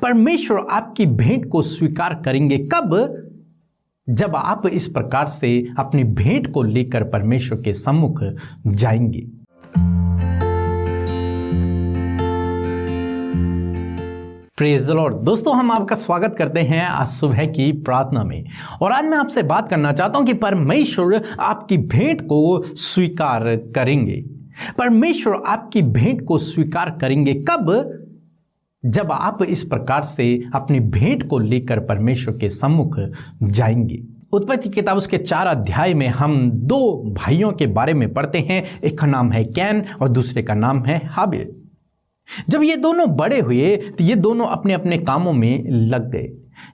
परमेश्वर आपकी भेंट को स्वीकार करेंगे कब? जब आप इस प्रकार से अपनी भेंट को लेकर परमेश्वर के सम्मुख जाएंगे। Praise the Lord. दोस्तों, हम आपका स्वागत करते हैं आज सुबह की प्रार्थना में। और आज मैं आपसे बात करना चाहता हूं कि परमेश्वर आपकी भेंट को स्वीकार करेंगे। परमेश्वर आपकी भेंट को स्वीकार करेंगे कब? जब आप इस प्रकार से अपनी भेंट को लेकर परमेश्वर के सम्मुख जाएंगे। उत्पत्ति किताब उसके 4 अध्याय में हम 2 भाइयों के बारे में पढ़ते हैं। एक का नाम है कैन और दूसरे का नाम है हाबिल। जब ये दोनों बड़े हुए तो ये दोनों अपने अपने कामों में लग गए।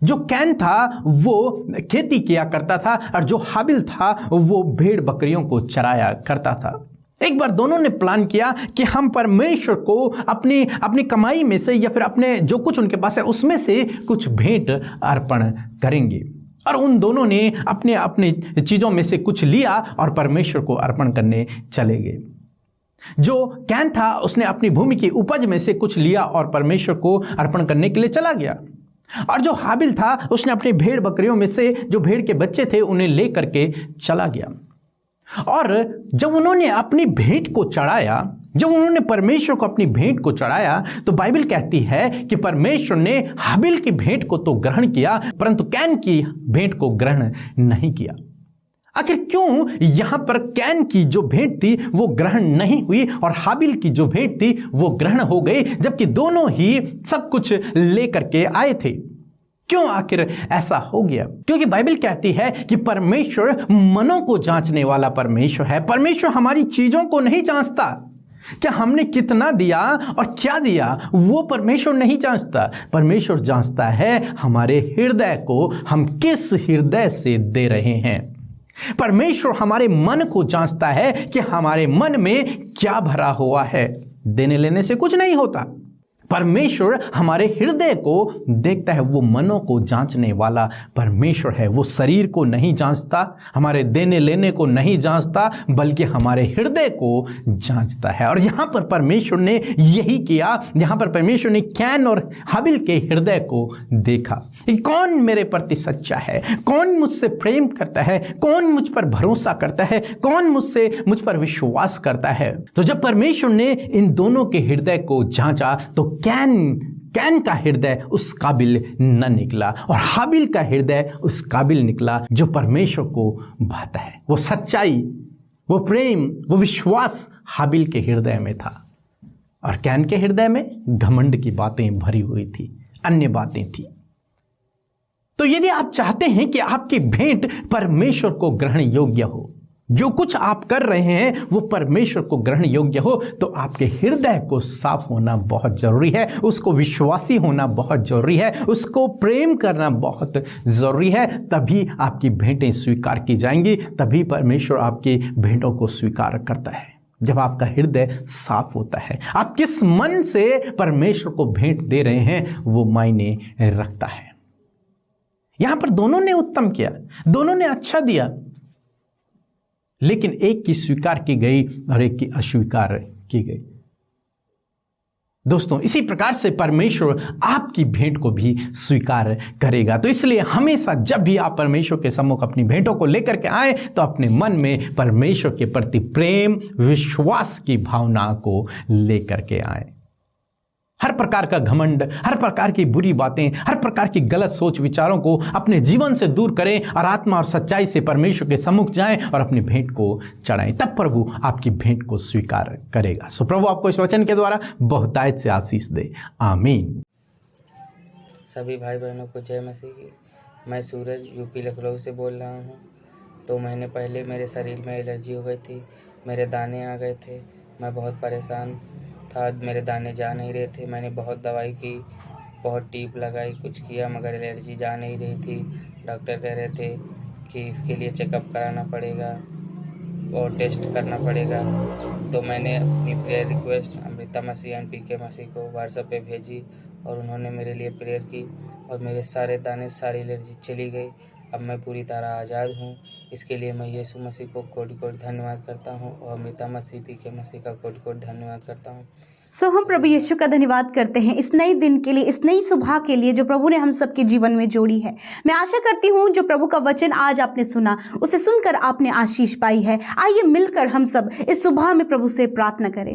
जो कैन था वो खेती किया करता था और जो हाबिल था वो भेड़ बकरियों को चराया करता था। एक बार दोनों ने प्लान किया कि हम परमेश्वर को अपनी अपनी कमाई में से या फिर अपने जो कुछ उनके पास है उसमें से कुछ भेंट अर्पण करेंगे। और उन दोनों ने अपने अपने चीज़ों में से कुछ लिया और परमेश्वर को अर्पण करने चले गए। जो कैन था उसने अपनी भूमि की उपज में से कुछ लिया और परमेश्वर को अर्पण करने के लिए चला गया। और जो हाबिल था उसने अपनी भेड़ बकरियों में से जो भेड़ के बच्चे थे उन्हें ले करके चला गया। और जब उन्होंने अपनी भेंट को चढ़ाया, जब उन्होंने परमेश्वर को अपनी भेंट को चढ़ाया, तो बाइबल कहती है कि परमेश्वर ने हाबिल की भेंट को तो ग्रहण किया परंतु कैन की भेंट को ग्रहण नहीं किया। आखिर क्यों यहां पर कैन की जो भेंट थी वो ग्रहण नहीं हुई और हाबिल की जो भेंट थी वो ग्रहण हो गई, जबकि दोनों ही सब कुछ लेकर के आए थे? क्यों आखिर ऐसा हो गया? क्योंकि बाइबल कहती है कि परमेश्वर मनों को जांचने वाला परमेश्वर है। परमेश्वर हमारी चीजों को नहीं जांचता, क्या हमने कितना दिया और क्या दिया वो परमेश्वर नहीं जांचता। परमेश्वर जांचता है हमारे हृदय को, हम किस हृदय से दे रहे हैं। परमेश्वर हमारे मन को जांचता है कि हमारे मन में क्या भरा हुआ है। देने लेने से कुछ नहीं होता। परमेश्वर हमारे हृदय को देखता है। वो मनों को जांचने वाला परमेश्वर है। वो शरीर को नहीं जांचता, हमारे देने लेने को नहीं जांचता, बल्कि हमारे हृदय को जांचता है। और यहां पर परमेश्वर ने यही किया। यहां पर परमेश्वर ने कैन और हाबिल के हृदय को देखा कि कौन मेरे प्रति सच्चा है, कौन मुझसे प्रेम करता है, कौन मुझ पर भरोसा करता है, कौन मुझ पर विश्वास करता है। तो जब परमेश्वर ने इन दोनों के हृदय को जांचा तो कैन का हृदय उस काबिल न निकला और हाबिल का हृदय उस काबिल निकला जो परमेश्वर को भाता है। वो सच्चाई, वो प्रेम, वो विश्वास हाबिल के हृदय में था और कैन के हृदय में घमंड की बातें भरी हुई थी, अन्य बातें थी। तो यदि आप चाहते हैं कि आपकी भेंट परमेश्वर को ग्रहण योग्य हो, जो कुछ आप कर रहे हैं वो परमेश्वर को ग्रहण योग्य हो, तो आपके हृदय को साफ होना बहुत जरूरी है, उसको विश्वासी होना बहुत जरूरी है, उसको प्रेम करना बहुत जरूरी है। तभी आपकी भेंटें स्वीकार की जाएंगी, तभी परमेश्वर आपकी भेंटों को स्वीकार करता है। जब आपका हृदय साफ होता है, आप किस मन से परमेश्वर को भेंट दे रहे हैं वो मायने रखता है। यहां पर दोनों ने उत्तम किया, दोनों ने अच्छा दिया, लेकिन एक की स्वीकार की गई और एक की अस्वीकार की गई। दोस्तों, इसी प्रकार से परमेश्वर आपकी भेंट को भी स्वीकार करेगा। तो इसलिए हमेशा जब भी आप परमेश्वर के सम्मुख अपनी भेंटों को लेकर के आए तो अपने मन में परमेश्वर के प्रति प्रेम, विश्वास की भावना को लेकर के आए। हर प्रकार का घमंड, हर प्रकार की बुरी बातें, हर प्रकार की गलत सोच विचारों को अपने जीवन से दूर करें और आत्मा और सच्चाई से परमेश्वर के सम्मुख जाएं और अपनी भेंट को चढ़ाएं। तब प्रभु आपकी भेंट को स्वीकार करेगा। सो प्रभु आपको इस वचन के द्वारा बहुतायत से आशीष दे। आमीन। सभी भाई बहनों को जय मसीह की। मैं सूरज यूपी लखनऊ से बोल रहा हूँ। 2 महीने पहले मेरे शरीर में एलर्जी हो गई थी, मेरे दाने आ गए थे, मैं बहुत परेशान था, मेरे दाने जा नहीं रहे थे। मैंने बहुत दवाई की, बहुत टीप लगाई, कुछ किया, मगर एलर्जी जा नहीं रही थी। डॉक्टर कह रहे थे कि इसके लिए चेकअप कराना पड़ेगा और टेस्ट करना पड़ेगा। तो मैंने अपनी prayer request Amrita Masih and PK Masih को व्हाट्सएप पे भेजी और उन्होंने मेरे लिए प्रेयर की और मेरे सारे दाने, सारी एलर्जी चली गई। अब मैं पूरी तरह आज़ाद हूँ। इसके लिए मैं यीशु मसीह को कोटि कोटि धन्यवाद करता हूँ और अमृता मसीह पीके मसीह का कोटि कोटि धन्यवाद करता हूँ। हम प्रभु यीशु का धन्यवाद करते हैं इस नए दिन के लिए, इस नई सुबह के लिए जो प्रभु ने हम सबके जीवन में जोड़ी है। मैं आशा करती हूँ जो प्रभु का वचन आज आपने सुना, उसे सुनकर आपने आशीष पाई है। आइए मिलकर हम सब इस सुबह में प्रभु से प्रार्थना करें।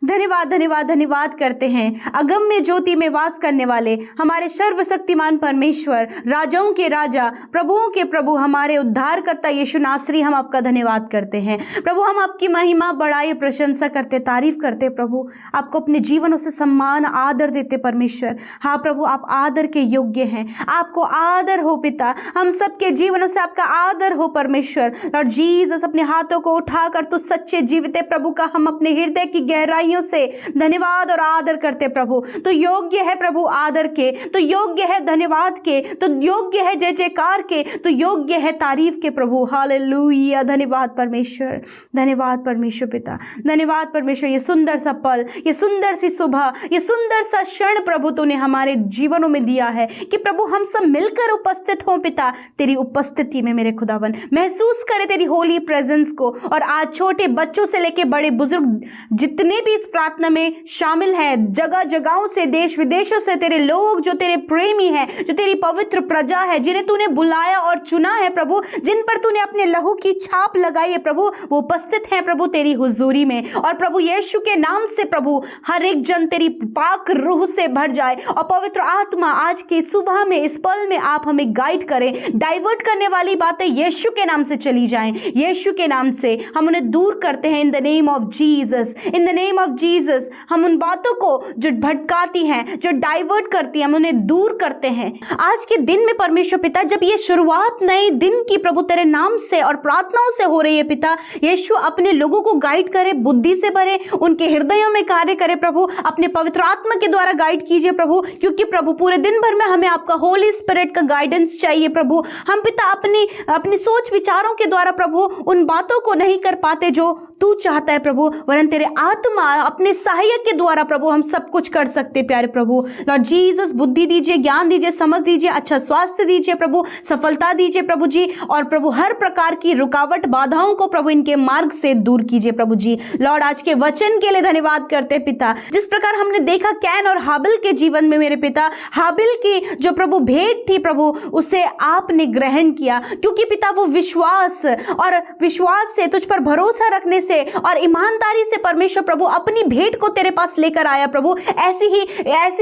धन्यवाद धन्यवाद धन्यवाद करते हैं अगम्य ज्योति में वास करने वाले हमारे सर्वशक्तिमान परमेश्वर, राजाओं के राजा, प्रभुओं के प्रभु, हमारे उद्धारकर्ता यीशु नासरी, हम आपका धन्यवाद करते हैं प्रभु। हम आपकी महिमा, बड़ाई, प्रशंसा करते, तारीफ करते प्रभु। आपको अपने जीवनों से सम्मान, आदर देते परमेश्वर। हाँ प्रभु, आप आदर के योग्य हैं। आपको आदर हो पिता, हम सबके जीवनों से आपका आदर हो परमेश्वर। और जीसस, अपने हाथों को उठाकर तो सच्चे जीवित प्रभु का हम अपने हृदय की गहराइयों से धन्यवाद और आदर करते प्रभु। तो योग्य है प्रभु आदर के, तो योग्य है धन्यवाद के, तो योग्य है जय जयकार के, तो योग्य है तारीफ के प्रभु। हालेलुया। धन्यवाद परमेश्वर, धन्यवाद परमेश्वर पिता, धन्यवाद परमेश्वर। ये सुंदर सा पल, ये सुंदर सी सुबह, ये सुंदर सा क्षण प्रभु तूने हमारे जीवनों में दिया है कि प्रभु हम सब मिलकर उपस्थित हों पिता तेरी उपस्थिति में। मेरे खुदावन, महसूस करे तेरी होली प्रेजेंस को। और आज छोटे बच्चों से लेके बड़े बुजुर्ग जितने भी इस प्रार्थना में शामिल हैं, जगह जगहों से, देश विदेशों से तेरे लोग जो तेरे प्रेमी हैं, जो तेरी पवित्र प्रजा है, जिन्हें तूने बुलाया और चुना है प्रभु, जिन पर तूने अपने लहू की छाप लगाई है प्रभु, वो उपस्थित हैं प्रभु तेरी हुजूरी में। और प्रभु यीशु के नाम से प्रभु हर एक जन तेरी पाक रूह से भर जाए और पवित्र आत्मा आज की सुबह में, इस पल में आप हमें गाइड करें। डाइवर्ट करने वाली बातें यीशु के नाम से चली जाएं, यीशु के नाम से हम उन्हें दूर करते हैं। In the name of Jesus, in the name of Jesus, हम उन बातों को जो भटकाती हैं, जो डाइवर्ट करती हैं, हम उन्हें दूर करते हैं। आज के दिन में परमेश्वर पिता, जब ये शुरुआत नए दिन की प्रभु तेरे नाम से और प्रार्थनाओं से हो रही है पिता, यीशु अपने लोगों को गाइड करे, बुद्धि से भरे, उनके हृदयों में कार्य करे प्रभु, अपने पवित्र आत्मा के द्वारा गाइड कीजिए प्रभु। क्योंकि प्रभु पूरे दिन भर में हमें आपका होली स्पिरिट का गाइडेंस चाहिए प्रभु। हम पिता अपनी सोच विचारों के द्वारा प्रभु उन बातों को नहीं कर पाते जो तू चाहता है प्रभु, वरन तेरे आत्मा अपने सहायक के द्वारा प्रभु हम सब कुछ कर सकते प्यारे प्रभु। लॉर्ड जीसस, बुद्धि दीजिए, ज्ञान दीजिए, समझ दीजिए, अच्छा स्वास्थ्य दीजिए प्रभु, सफलता दीजिए प्रभु जी। और प्रभु हर प्रकार की रुकावट, बाधाओं को प्रभु इनके मार्ग से दूर कीजिए प्रभु जी। लॉर्ड, आज के वचन के लिए धन्यवाद करते पिता। जिस प्रकार हमने देखा कैन और हाबिल के जीवन में मेरे पिता, हाबिल की जो प्रभु भेंट थी प्रभु, उसे आपने ग्रहण किया क्योंकि पिता वो विश्वास से, तुझ पर भरोसा रखने से और ईमानदारी से परमेश्वर प्रभु अपनी भेंट को तेरे पास लेकर आया प्रभु। ऐसी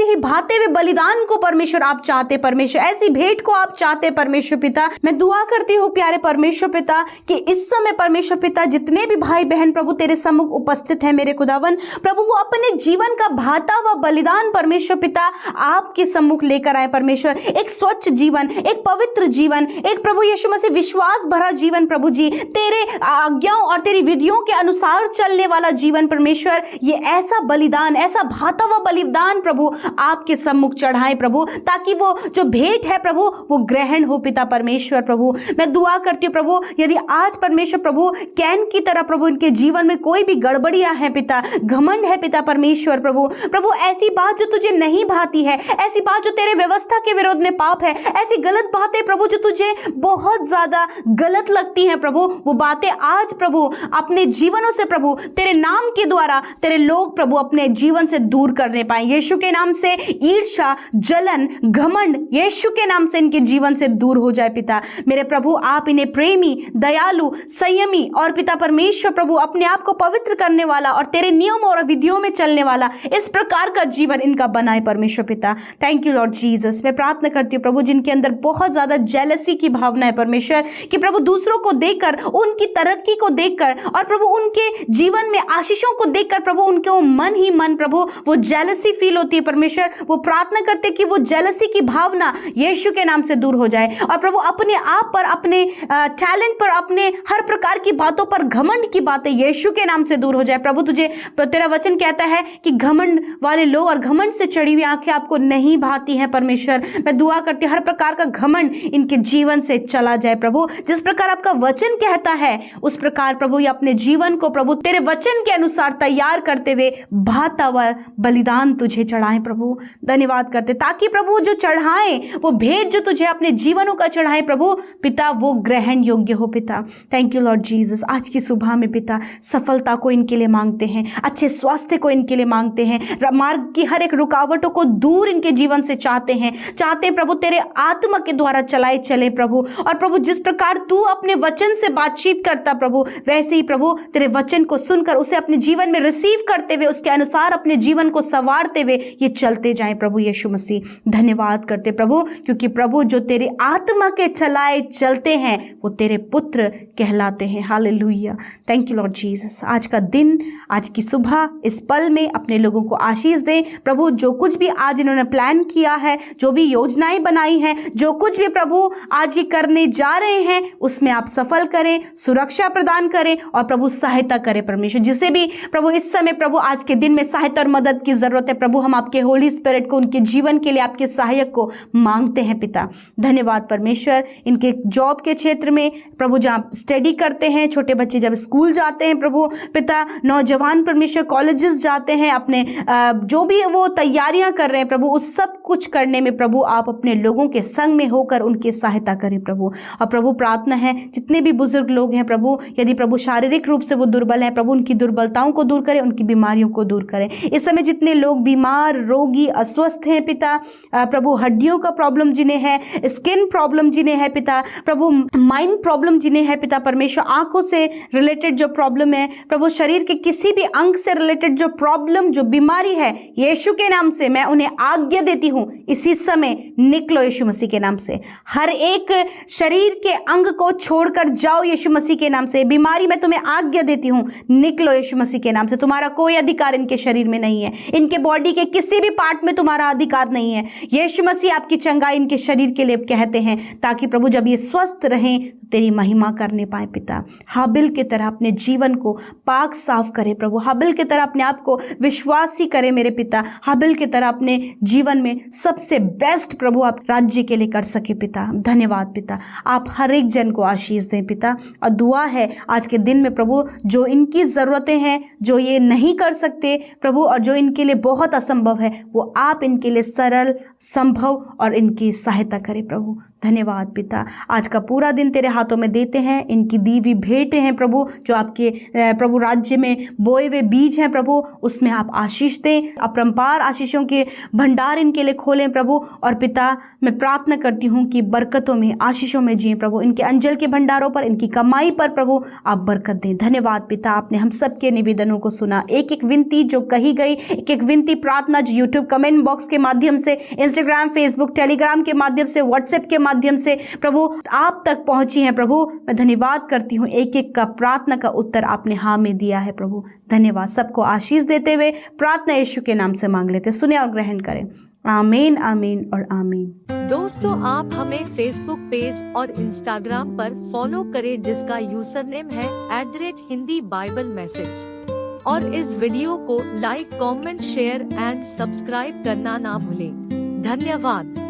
ही भाते हुए बलिदान को परमेश्वर आप चाहते परमेश्वर, ऐसी भेंट को आप चाहते परमेश्वर पिता। मैं दुआ करती हूँ प्यारे परमेश्वर पिता कि इस समय परमेश्वर पिता जितने भी भाई बहन प्रभु तेरे सम्मुख उपस्थित हैं मेरे खुदावन प्रभु, वो अपने जीवन का भाता हुआ बलिदान परमेश्वर पिता आपके सम्मुख लेकर आए परमेश्वर। एक स्वच्छ जीवन, एक पवित्र जीवन, एक प्रभु यीशु मसीह विश्वास भरा जीवन प्रभु जी, तेरे आज्ञाओं और तेरी विधियों के अनुसार चलने वाला जीवन परमेश्वर। ये ऐसा बलिदान, ऐसा भाता हुआ बलिदान प्रभु आपके सम्मुख चढ़ाएं प्रभु, ताकि वो जो भेंट है प्रभु वो ग्रहण हो पिता परमेश्वर प्रभु। मैं दुआ करती हूँ प्रभु, यदि आज परमेश्वर प्रभु कैन की तरह प्रभु इनके जीवन में कोई भी गड़बड़ियां हैं पिता, घमंड है पिता परमेश्वर प्रभु, ऐसी बात जो तुझे नहीं भाती है, ऐसी बात जो तेरे व्यवस्था के विरोध में पाप है, ऐसी गलत बातें प्रभु जो तुझे बहुत ज्यादा गलत लगती हैं प्रभु, वो बातें आज प्रभु अपने जीवनों से प्रभु तेरे नाम के द्वारा तेरे लोग प्रभु अपने जीवन से दूर करने पाए। यीशु के नाम से ईर्ष्या, जलन, घमंड यीशु के नाम से इनके जीवन से दूर हो जाए पिता मेरे प्रभु। आप इन्हें प्रेमी, दयालु, संयमी और पिता परमेश्वर प्रभु अपने आप को पवित्र करने वाला और तेरे नियम और विधियों में चलने वाला इस प्रकार का जीवन इनका बनाए परमेश्वर पिता। Thank you Lord Jesus. मैं प्रार्थना करती हूँ प्रभु जिनके अंदर बहुत ज्यादा जेलसी की भावना है परमेश्वर, कि प्रभु दूसरों को देखकर, उनकी तरक्की को देखकर और प्रभु उनके जीवन में आशीषों को देखकर प्रभु उनके वो मन ही मन प्रभु वो जेलसी फील होती है परमेश्वर। वो प्रार्थना करते कि वो जेलसी की भावना यीशु के नाम से दूर हो जाए और प्रभु अपने आप पर, अपने टैलेंट पर, अपने हर प्रकार की बातों पर, घमंड की बातें यीशु के नाम से दूर हो जाए प्रभु। तुझे तेरा वचन कहता है कि घमंड वाले लोग और घमंड से चढ़ी हुई आंखें आपको नहीं भाती हैं परमेश्वर। मैं दुआ करती हूं हर प्रकार का घमंड इनके जीवन से चला जाए प्रभु। जिस प्रकार आपका वचन कहता है उस प्रकार प्रभु ये अपने जीवन को प्रभु तेरे वचन के अनुसार तैयार करते हुए भाता हुआ बलिदान तुझे चढ़ाएं प्रभु। धन्यवाद करते ताकि प्रभु जो चढ़ाएं, वो भेंट जो तुझे अपने जीवनों का चढ़ाएं प्रभु पिता, वो ग्रहण योग्य हो पिता। Thank you Lord Jesus. आज की सुबह में पिता सफलता को इनके लिए मांगते हैं, अच्छे स्वास्थ्य को इनके लिए मांगते हैं, मार्ग की हर एक रुकावटों को दूर इनके जीवन से चाहते हैं प्रभु तेरे आत्मा के द्वारा चलाए चले प्रभु। और प्रभु जिस प्रकार तू अपने वचन से बातचीत करता प्रभु, वैसे ही प्रभु तेरे वचन को सुनकर उसे अपने जीवन में रिसीव करते हुए उसके अनुसार अपने जीवन को संवारते हुए ये चलते जाएं प्रभु यीशु मसीह। धन्यवाद करते प्रभु, क्योंकि प्रभु जो तेरे आत्मा के चलाए चलते हैं वो तेरे पुत्र कहलाते हैं। Hallelujah. Thank you Lord Jesus. आज का दिन, आज की सुबह, इस पल में अपने लोगों को आशीष दे प्रभु। जो कुछ भी आज इन्होंने प्लान किया है, जो भी योजनाएं बनाई हैं, जो कुछ भी प्रभु आज ये करने जा रहे हैं, उसमें आप सफल करें, सुरक्षा प्रदान करें और प्रभु सहायता करें परमेश्वर। जिसे भी प्रभु इस समय प्रभु आज के दिन में सहायता और मदद की जरूरत है प्रभु, हम आपके होली स्पिरिट को उनके जीवन के लिए आपके सहायक को मांगते हैं पिता। धन्यवाद परमेश्वर। इनके जॉब के क्षेत्र में प्रभु जहाँ स्टडी करते हैं, छोटे बच्चे जब स्कूल जाते हैं प्रभु पिता, नौजवान परमेश्वर कॉलेजेस जाते हैं, अपने जो भी वो तैयारियां कर रहे हैं प्रभु, उस सब कुछ करने में प्रभु आप अपने लोगों के संग में होकर उनकी सहायता करें प्रभु। और प्रभु प्रार्थना है जितने भी बुजुर्ग लोग हैं प्रभु, यदि प्रभु शारीरिक रूप से वो दुर्बल हैं प्रभु, उनकी दुर्बलताओं को दूर करें, उनकी बीमारियों को दूर करें। इस समय जितने लोग बीमार, रोगी, अस्वस्थ हैं पिता, प्रभु हड्डियों का प्रॉब्लम जिन्हें है, स्किन प्रॉब्लम जिन्हें है पिता, प्रभु माइंड प्रॉब्लम जिन्हें है पिता परमेश्वर, आंखों से रिलेटेड जो प्रॉब्लम है प्रभु, शरीर के किसी भी अंग से रिलेटेड जो प्रॉब्लम, जो बीमारी है, यीशु के नाम से मैं उन्हें आज्ञा देती हूं, इसी समय निकलो यीशु मसीह के नाम से। हर एक शरीर के अंग को छोड़कर जाओ यीशु मसीह के नाम से। बीमारी मैं तुम्हें आज्ञा देती हूं, निकलो यीशु मसीह के नाम से। तुम्हारा कोई अधिकार इनके शरीर में नहीं है, इनके बॉडी के किसी भी पार्ट में तुम्हारा अधिकार नहीं है। यीशु मसीह आपकी चंगाई इनके शरीर के लिए कहते हैं, ताकि प्रभु जब ये स्वस्थ रहें तो तेरी महिमा करने पाए पिता। हाबिल की तरह अपने जीवन को पाक साफ करे प्रभु, हाबिल की तरह अपने आप को विश्वासी करे मेरे पिता, हाबिल की तरह अपने जीवन में सबसे बेस्ट प्रभु आप राज्य के लिए कर सके पिता। धन्यवाद पिता। आप हर एक जन को आशीष दें पिता। और दुआ है आज के दिन में प्रभु, जो इनकी ज़रूरतें हैं, जो ये नहीं कर सकते प्रभु, और जो इनके लिए बहुत असंभव है, वो आप इनके लिए सरल, संभव और इनकी सहायता करें प्रभु। धन्यवाद पिता। आज का पूरा दिन तेरे हाथों में देते हैं, इनकी दी हुई भेंटें हैं प्रभु, जो आपके प्रभु राज्य में बोए हुए बीज हैं प्रभु, उसमें आप आशीष दें, अपरंपार आशीषों के भंडार इनके लिए खोलें प्रभु। और पिता मैं प्रार्थना करती हूँ कि बरकतों में, आशीषों में जिए प्रभु, इनके अंजल के भंडारों पर, इनकी कमाई पर प्रभु आप बरकत दें। धन्यवाद पिता, आपने हम सब के निवेदनों को सुना। एक एक विनती जो कही गई, एक एक विनती प्रार्थना जो यूट्यूब कमेंट बॉक्स के माध्यम से, इंस्टाग्राम, फेसबुक, टेलीग्राम के माध्यम से, व्हाट्सएप के माध्यम से प्रभु आप तक पहुंची है प्रभु, मैं धन्यवाद करती हूँ। एक एक का प्रार्थना का उत्तर आपने हाँ में दिया है प्रभु। धन्यवाद। सबको आशीष देते हुए प्रार्थना यीशु के नाम से मांग लेते, सुने और ग्रहण करें। आमीन, आमीन और आमीन। दोस्तों, आप हमें फेसबुक पेज और इंस्टाग्राम पर फॉलो करें, जिसका यूजर नेम है @हिंदी बाइबल मैसेज। और इस वीडियो को like, comment, share and subscribe करना ना भूलें। धन्यवाद।